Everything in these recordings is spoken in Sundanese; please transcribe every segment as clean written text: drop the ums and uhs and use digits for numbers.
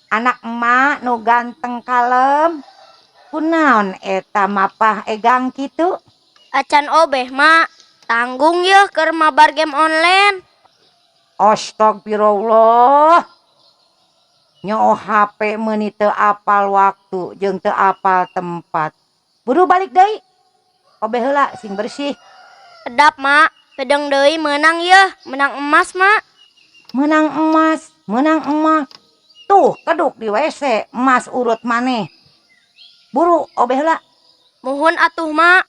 Anak emak nu ganteng kalem kunaon eta mapah egang kitu. Acan obeh mak tanggung yeuh keur mabar game online. Astagfirullah. Nyo HP meuni teu apal waktu jeung teu apal tempat. Buru balik deui. Obeh heula sing bersih. Edap mak, pedeng deui menang yeuh, menang emas mak. Menang emas, menang emas. Tuh keduk di WC emas urut maneh. Buru obeh heula. Muhun atuh mak.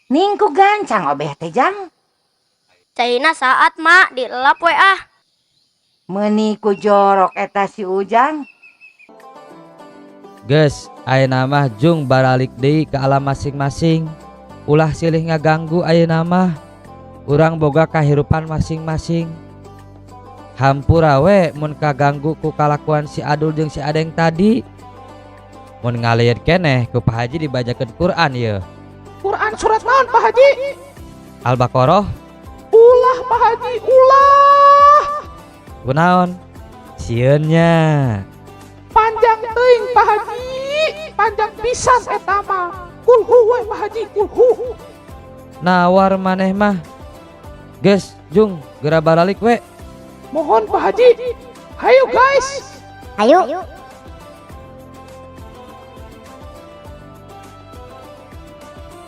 Ningku gancang obeh teh jang. Caina saat mak dilelap we ah. Meuni ku jorok eta si Ujang. Geus, ayeuna mah jung baralik deui ka alam masing-masing. Ulah silih ngaganggu ayeuna mah. Urang boga kahirupan masing-masing. Hampura we mun kaganggu ku kalakuan si Adul jeung si Adeng tadi. Mun ngalieur keneh ku Pak Haji dibajakeun Quran yeuh. Quran surat naon Pak Haji? Al-Baqarah. Ulah Pak Haji, ulah. Kunaon? Sieun nya. Panjang teuing Pak Haji, panjang pisan eta mah. Kulhu we Pak Haji, kulhu. Nawar maneh mah. Geus, jung geura baralik we. Mohon Pak Haji. Hayo guys. Ayo.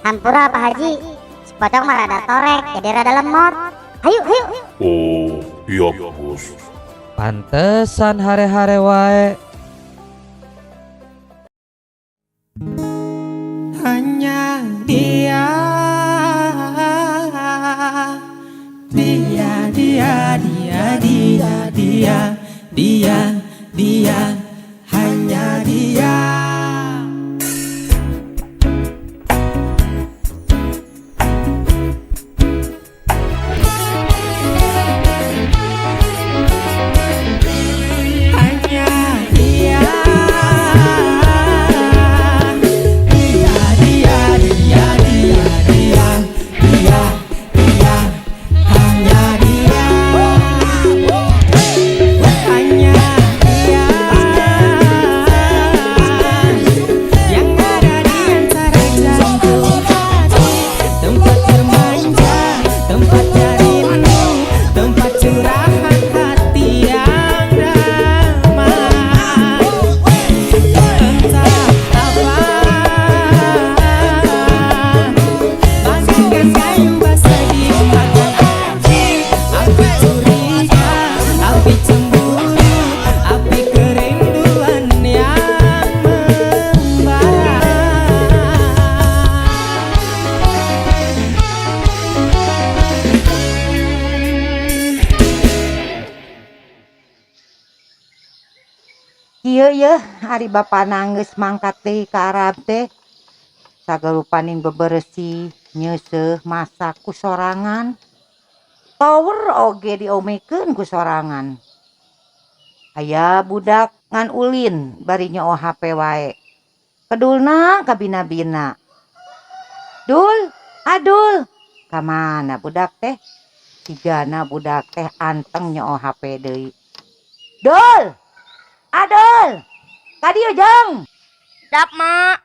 Hampura Pak Haji, si pocong mah rada torek, jadi rada lemot. Hayu, hayu. Oh, iya bos. Pantesan hare-hare wae. Hanya dia, dia, dia, dia, dia, dia, dia, dia, hanya dia. Kieu yeuh hari bapa nanggeus mangkat deui ka Arab teh. Sagalupaning bebersih, nyeuseuh, masak ku sorangan. Tower oge diomekeun ku sorangan. Aya budak ngan ulin bari nyoo HP wae. Kedulna ka bina-bina. Dul, adul. Kamana budak teh? Tigana budak teh anteng nyoo HP deui. Dul! Adul, kadieu jeung. Edap mak.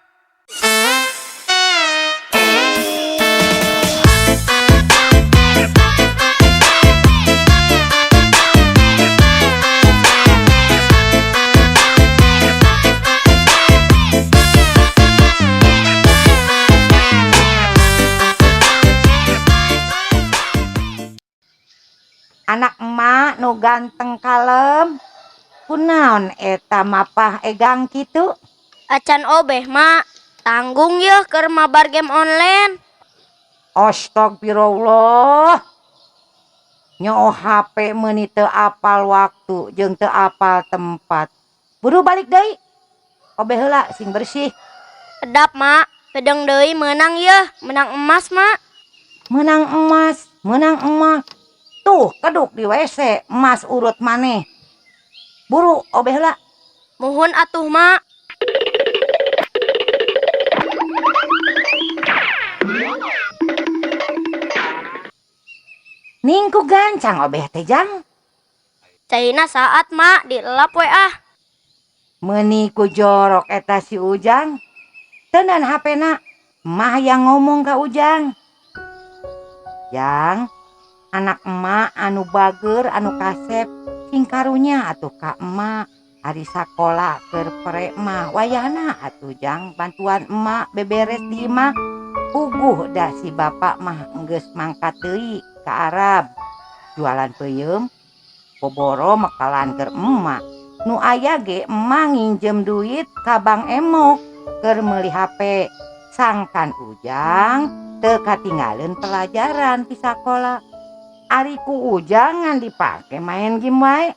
Anak emak nu ganteng kalem kunaon eta mapah egang kitu. Acan obeh mak tanggung yeuh keur mabar game online. Astagfirullah. Nyo HP meuni teu apal waktu jeung teu apal tempat. Buru balik deui. Obeh heula sing bersih. Edap mak, pedeng deui menang yeuh, menang emas mak. Menang emas, menang emas. Tuh keduk di WC emas urut maneh. Buru obeh heula. Muhun atuh mak. Ningku gancang obeh teh Jang. Caina saat mak dilelap we ah. Meuni ku jorok eta si Ujang. Tenan HP-na. Mah yang ngomong ka Ujang. Jang, anak emak anu bager anu kasep sing karunya atuh ka emak. Ari sakola keur pere mah wayahna atuh Jang bantuan emak beberes di imah. Puguh dah si bapak mah geus mangkat deui ka Arab. Jualan peuyeum, boboro makalan keur emak. Nu aya ge emak nginjem duit ka Bang Emok keur meuli HP. Sangkan Ujang teu katinggaleun pelajaran di sakola. Ari ku Ujang ngan dipake main game wae.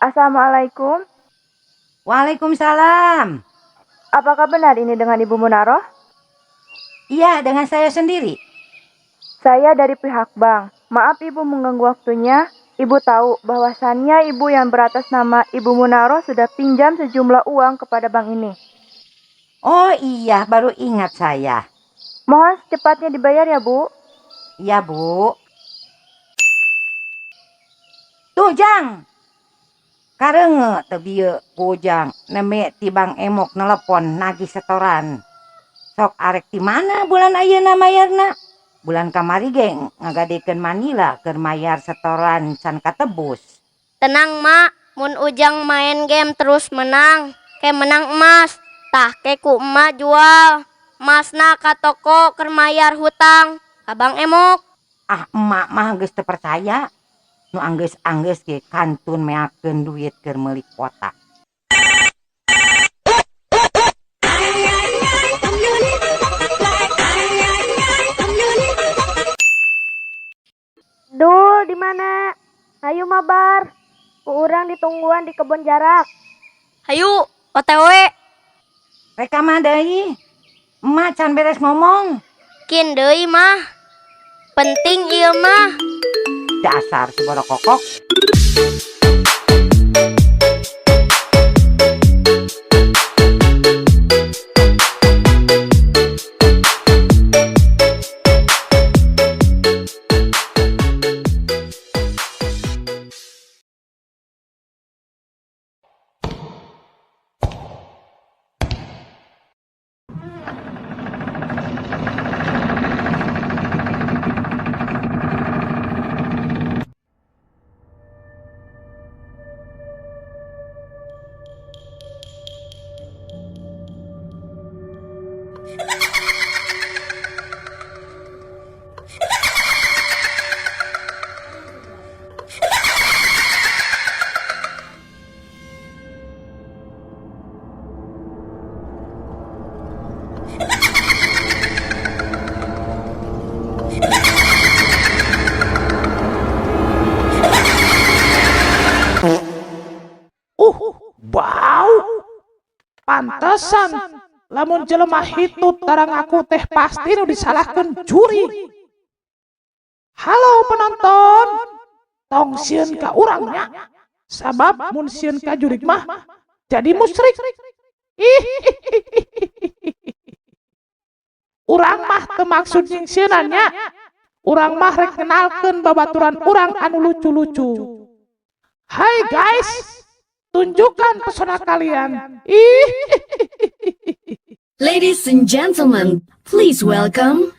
Assalamualaikum. Waalaikumsalam. Apakah benar ini dengan Ibu Munaroh? Iya, dengan saya sendiri. Saya dari pihak bank. Maaf Ibu mengganggu waktunya. Ibu tahu bahwasannya Ibu yang beratas nama Ibu Munaroh sudah pinjam sejumlah uang kepada bank ini. Oh iya, baru ingat saya. Mohon secepatnya dibayar ya Bu. Iya Bu. Tuh Jang. Karenge teu bieu ku Ujang. Neme ti Bang Emok nelepon nagih setoran. Sok arek ti mana bulan ayeuna mayarna? Bulan kamari ge ngagadekeun Manila keur mayar setoran can katebus. Tenang mak, mun Ujang main game terus menang. Ke menang emas. Tah ke ku emak jual. Emasna ka toko keur mayar hutang. Ka Bang Emok. Ah emak mah geus teu percaya. Nu anggeus-anggeus ge kantun meakeun duit keur meuli kuota. Duh, di mana? Ayo mabar. Ku urang ditungguan di kebun jarak. Hayu, OTW. Reka mah deui. Emak can beres ngomong. Kin deui mah. Penting ieu mah. Dasar si bodoh kokok. Bau. Pantesan lamun jelema hitut tarang aku teh pasti nu disalahkeun juri. Halo penonton, tong sieun ka urang nya. Sabab mun sieun ka jurig mah jadi musyrik. Urang mah teu maksud nyingsieunan nya. Urang mah rek kenalkeun babaturan urang anu lucu-lucu. Hai guys, tunjukkan pesona kalian. Ladies and gentlemen, please welcome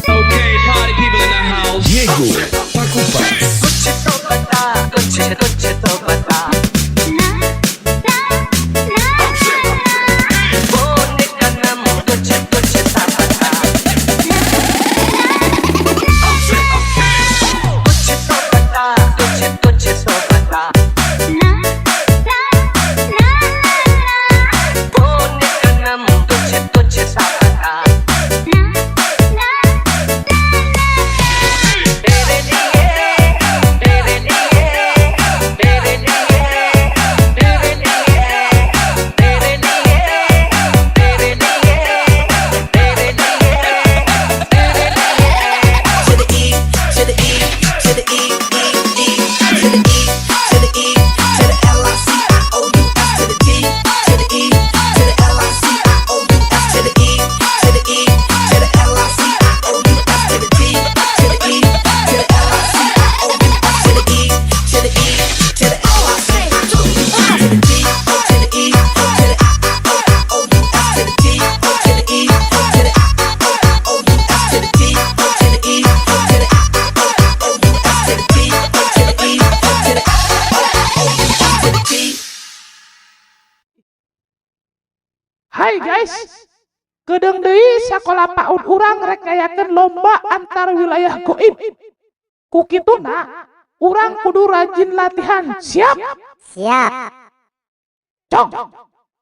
Okay, party people in the house. Diego Pakupas. Hai guys, kedeung deui sakola PAUD urang rek ngayakeun lomba antar wilayah goib. Ku kituna urang kudu rajin latihan. Siap? Siap. Cong.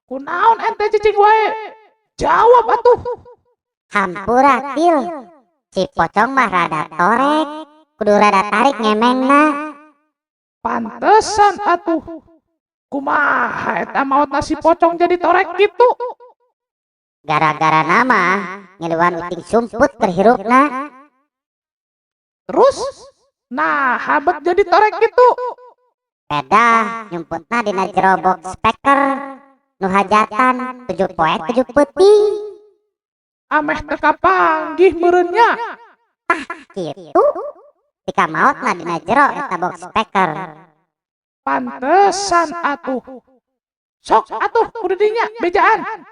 Kunaon ente cicing wae? Jawab atuh. Hampura Til. Si pocong mah rada torek, kudu rada tarik ngemengna. Pantesan atuh. Kumaha eta maotna si pocong jadi torek gitu? Gara-gara nama ngiluan uting sumput kerhirupna. Terus? Nah, habet jadi torek gitu. Pedah nyumputna dina jero box speaker. Nu hajatan 7 poek 7 peuting. Ameh teka panggih meureunnya. Kitu. Tika maotna dina jero eta box speaker. Pantesan atuh. Sok atuh kudu dinya bejaan.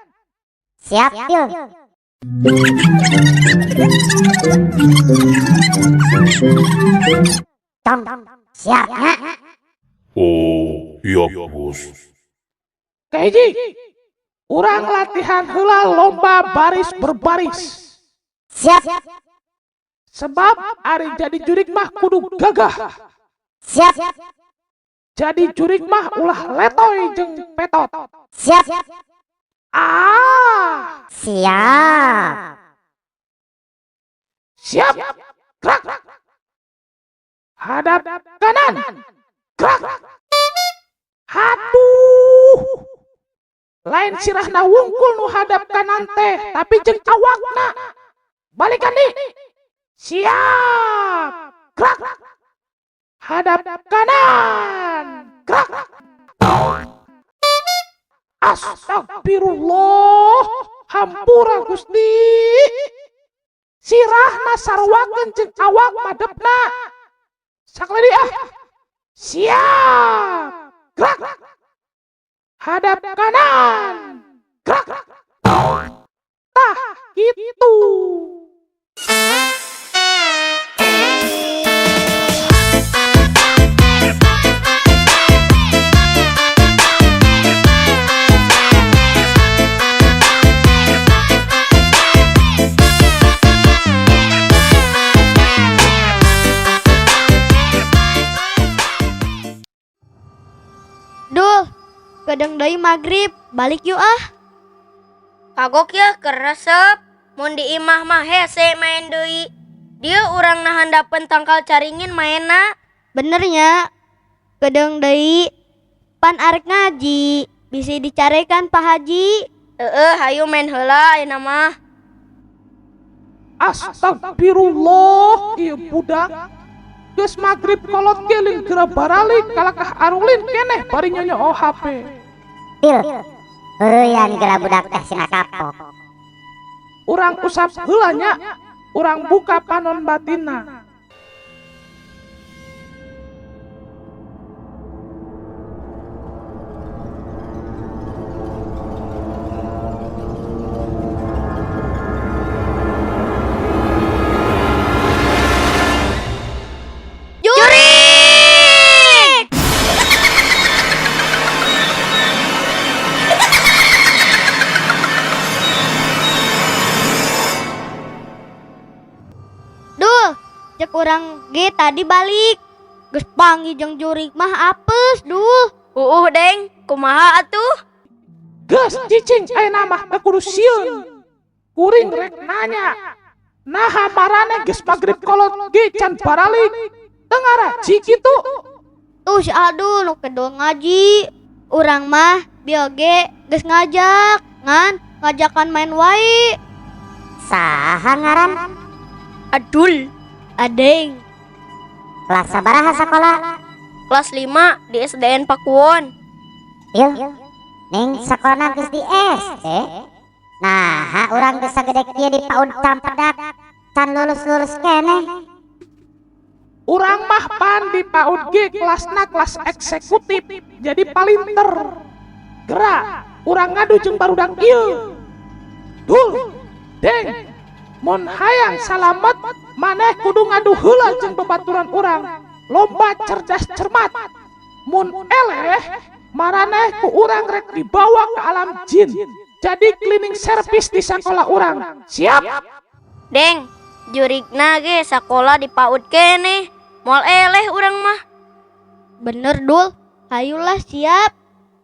Siap Til. Cong, siapnya. Oh, iya bos. Keji, urang latihan heula lomba baris berbaris. Siap. Sebab ari jadi jurig mah kudu gagah. Siap. Jadi jurig mah ulah letoy jeung petot. Siap. Ah, Siap. siap. Gerak. Hadap kanan. Gerak. Haduh. Lain sirahna wungkul nu hadap kanan teh, tapi jeung awakna. Balikan deui. Siap. Gerak. Hadap kanan. Gerak. Astagfirullah. Hampura Gusti. Sirahna sarwakeun jeung awak madepna. Sakali ah. Siap. Gerak. Hadap kanan. Gerak. Tah gitu. Duh, kadang deui magrib, balik yuk ah. Kagok ya keresep, mun di imah mah hese main deui. Dia urang nahandapeun tangkal caringin mainna. Benernya, kadang deui pan arek ngaji, bisi dicarekan Pak Haji. Hayu main heula ayeuna mah. Astagfirullah, ieu budak. Geus magrib kolot geling geura baralik kalakah arulin keneh bari nyonyo HP. Til. Heureuyaan geura budak teh sina kapok. Urang usap heula nya, urang buka panon batinna. Cek urang ge tadi balik. Geus panggih jeung jurig mah apes duh. Deng, kumaha atuh? Geus cicing ayeuna mah teu kudu sieun. Kuring rek nanya. Naha marane geus magrib kolot ge can baralik. Teu ngaraji kitu. Tuh si Aldo nu kedua ngaji. Urang mah bieu ge geus ngajak, ngan ngajakan main wae. Saha ngaran? Adul. Adeng. Kelas sabaraha sakola? Kelas 5 di SDN Pakuwon. Til. Ning sakolana geus di SD. Nah, urang geus sagede kieu di PAUD Campedak. Can lulus-lulus keneh. Urang mah pan di PAUD G kelasna kelas eksekutif. Jadi palinter. Gerak, urang ngadu jeung barudak ieu. Dul. Deng. Mun hayang salamet maneh kudu ngadu heula jeung babaturan urang. Lomba cerdas cermat. Mun eleh maraneh ku urang rek dibawa ke alam jin. jadi cleaning service di sekolah orang. Siap? Deng, jurigna ge sakola di PAUD kene. Moal eleh urang mah. Bener Dul, hayulah siap.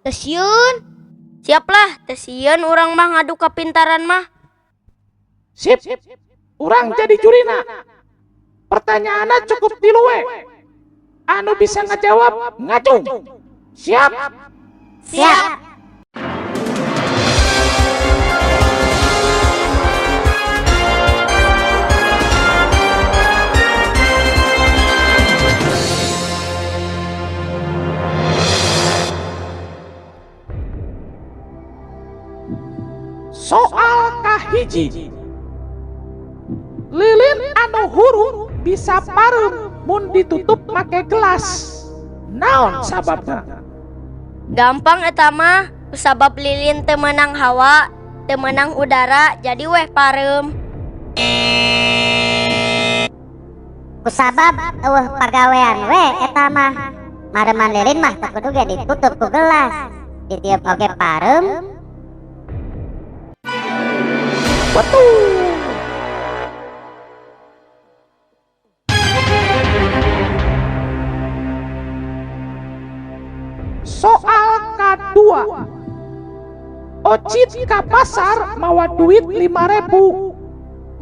Tesiun. Siaplah, tesiun urang mah ngadu kapintaran mah. Sip. Urang jadi jurina. Pertanyaannya cukup dilue. Anu bisa ngejawab ngacung. Siap? Siap. Soal kahiji. Lilin anu huruf bisa pareum mun ditutup make gelas. Naon sababna? Gampang eta mah, kusabab lilin teu meunang hawa, teu meunang udara, jadi weh pareum. Kusabab eueuh pagawean we eta mah. Mareman lilin mah teu kudu ge ditutup ku gelas. Ditiup oge pareum. Betul. Soal kedua. Ocit ka pasar mawa duit 5.000,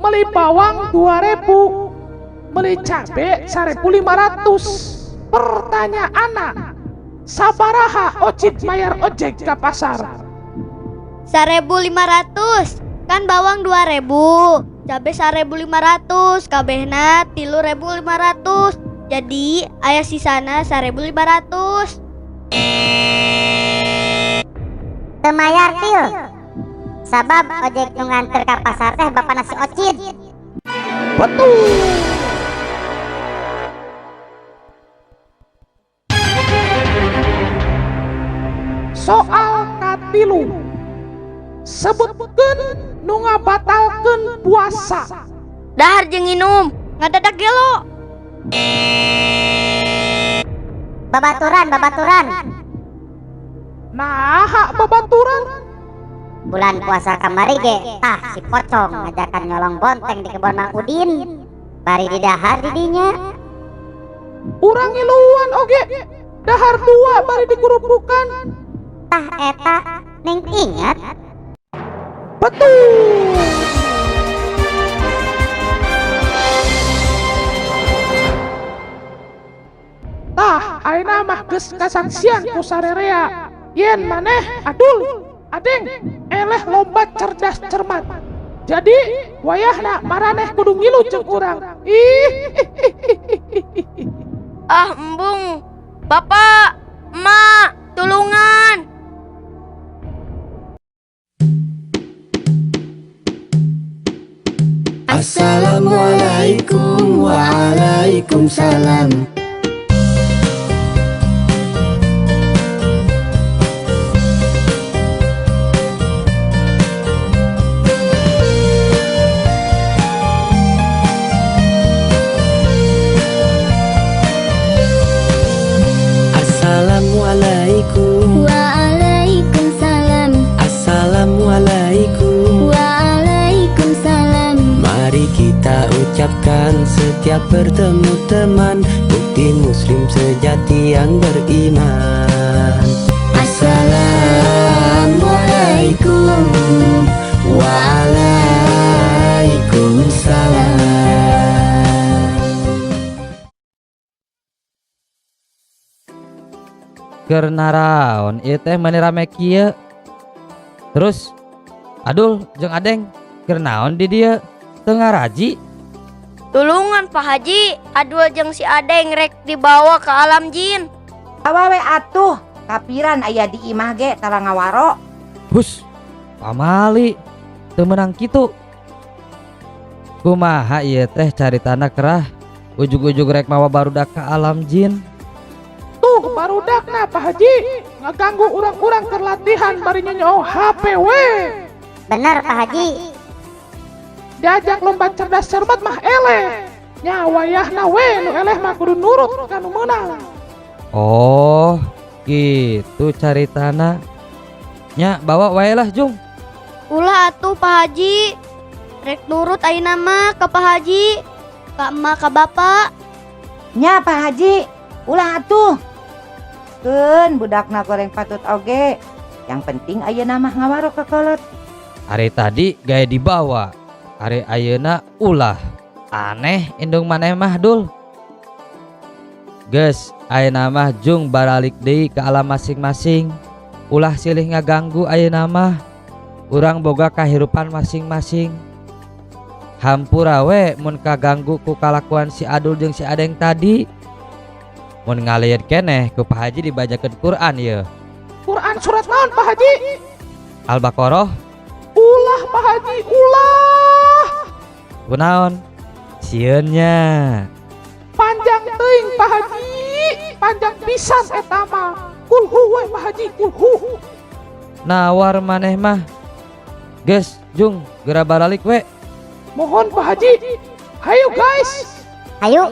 beli bawang 2.000, beli cabe 1.500. Pertanyaanna, sabaraha Ocit bayar ojek ka pasar? 1.500. Kan bawang 2.000, cabe 1.500, kabehna 3.500. Jadi aya sisana 1.500. Teu mayar til. Sabab ojek nu nganter ka pasar teh bapana si Ocit. Betul. Soal katilu. Sebutkeun nu ngabatalkeun puasa. Dahar jeung nginum, ngadadak gelo. Babaturan. Nah, babaturan. Bulan puasa kamari ge tah si pocong ngajakan nyolong bonteng di kebon Mang Udin. Bari didahar di dinya. Urang ngiluan oge. Dahar 2 bari dikurupukan. Tah eta ning ingat. Betul. Tah, ayeuna mah geus kasangsian ku sarerea. Yen maneh adul, adeng, eleh lomba cerdas cermat. Jadi, wayahna maraneh kudu ngilu jeung urang. Ah, embung. Bapak, emak, tulungan. Assalamualaikum waalaikumsalam. Assalamualaikum Waalaikumsalam. Assalamualaikum. Waalaikumsalam. Mari kita ucapkan setiap bertemu teman, bukti muslim sejati yang beriman. Assalamualaikum. Waalaikumsalam. Keur naraon ieu teh meni rame kieu. Terus Adul jeung Adeng keur naon di dieu? Teu ngaraji? Tulungan Pak Haji, Adul jeung si Adeng rek dibawa ke alam jin. Awawe atuh, kapiran aya di imah ge tara ngawaro. Hus, pamali teu meunang kitu. Kumaha ieu teh caritana kerah ujug-ujug rek mawa barudak ka alam jin? Tuh barudakna Pak Haji ngaganggu urang-urang keur latihan bari nyonyo HP we. Bener Pak Haji. Diajak lomba cerdas cermat mah eleh. Nya wayahna we nu eleh mah kudu nurut ka nu meunang. Oh, gitu caritana. Nya bawa wae lah Jung. Ulah atuh Pak Haji. Rek nurut ayeuna mah ka Pak Haji, ka emak ka bapak. Nya Pak Haji, ulah atuh. Keun budakna goreng patut oge. Yang penting ayeuna mah ngawaro kekelet. Ari tadi gaya dibawa, ari ayeuna ulah. Aneh indung maneh mah Dul. Geus, ayeuna mah jung baralik deui ke alam masing-masing. Ulah silih ngaganggu ayeuna mah. Urang boga kahirupan masing-masing. Hampura we mun kaganggu ku kalakuan si Adul jeung si Adeng tadi. Mun ngalieur keneh ku Pak Haji dibajakeun Quran ye. Quran surat naon Pak Haji? Al-Baqarah. Ulah Pak Haji, ulah. Kunaon? Sieun nya. Panjang teuing Pak Haji, panjang pisan eta mah. Kulhu we Pak Haji, kulhu. Nawar maneh mah. Geus, jung geura baralik we. Mohon Pak Haji. Hayu guys. Hayu.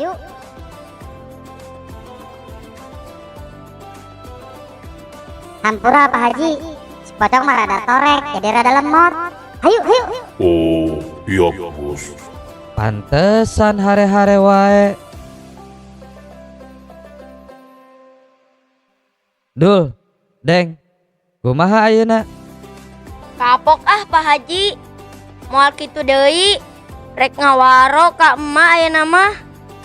Hampura Pak Haji. Si pocong mah rada torek, jadi rada lemot. Hayu, hayu. Oh, iya bos. Pantesan hare-hare wae. Dul, Deng, kumaha ayeuna? Kapok ah Pak Haji. Moal kitu deui. Rek ngawaro ka emak ayeuna mah.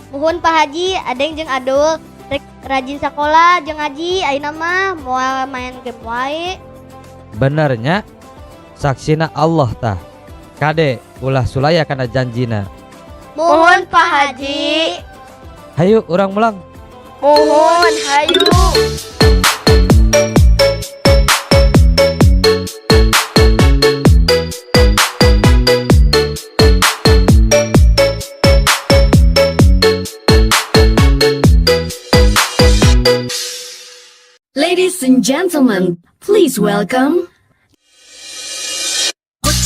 Nuhun Pak Haji, Adeng jeung Adul rek rajin sakola jeung ngaji ayeuna mah moal main game wae. Benernya saksina Allah tah. Kade ulah sulaya kana janjina. Mohon Pak Haji. Hayu urang mulang. Mohon hayu. Ladies and gentlemen, please welcome कुछ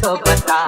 तो बता